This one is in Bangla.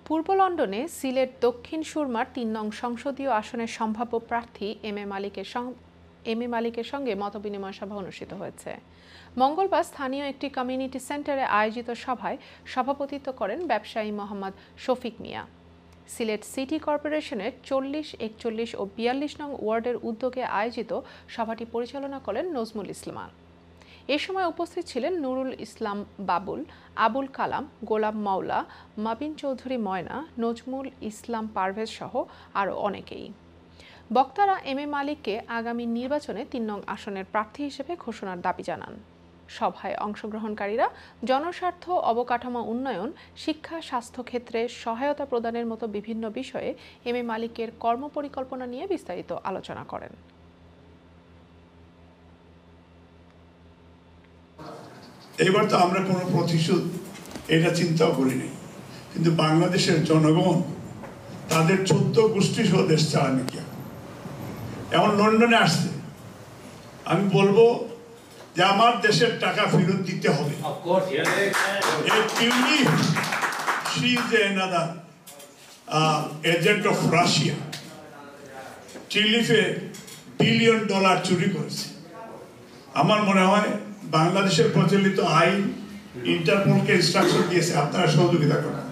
পূর্ব লন্ডনে সিলেট দক্ষিণ সুরমার ৩ নং সংসদীয় আসনের সম্ভাব্য প্রার্থী এম এ মালিকের সঙ্গে মতবিনিময় সভা অনুষ্ঠিত হয়েছে। মঙ্গলবার স্থানীয় একটি কমিউনিটি সেন্টারে আয়োজিত সভায় সভাপতিত্ব করেন ব্যবসায়ী মোহাম্মদ শফিক মিয়া। সিলেট সিটি কর্পোরেশনের ৪০, ৪১ ও ৪২ নং ওয়ার্ডের উদ্যোগে আয়োজিত সভাটি পরিচালনা করেন নজমুল ইসলাম। এ সময় উপস্থিত ছিলেন নুরুল ইসলাম বাবুল, আবুল কালাম, গোলাম মাওলা, মাবিন চৌধুরী ময়না, নজমুল ইসলাম পারভেজ সহ আরও অনেকেই। বক্তারা এম এ মালিককে আগামী নির্বাচনে ৩ নং আসনের প্রার্থী হিসেবে ঘোষণার দাবি জানান। সভায় অংশগ্রহণকারীরা জনস্বার্থ, অবকাঠামো উন্নয়ন, শিক্ষা, স্বাস্থ্য ক্ষেত্রে সহায়তা প্রদানের মতো বিভিন্ন বিষয়ে এম এ মালিকের কর্মপরিকল্পনা নিয়ে বিস্তারিত আলোচনা করেন। এবার তো আমরা কোনো প্রতিশোধ এটা চিন্তাও করিনি, কিন্তু বাংলাদেশের জনগণ তাদের 14 গোষ্ঠী সহ দেশ চালানো কি এখন লন্ডনে আসছে, আমি বলবো যে আমার দেশের টাকা ফেরত দিতে হবে। She is another agent of Russia. টিলিফে $1 billion চুরি করেছে। আমার মনে হয় বাংলাদেশের প্রচলিত আইন ইন্টারপোলকে ইনস্ট্রাকশন দিয়েছে আপনারা সহযোগিতা করেন।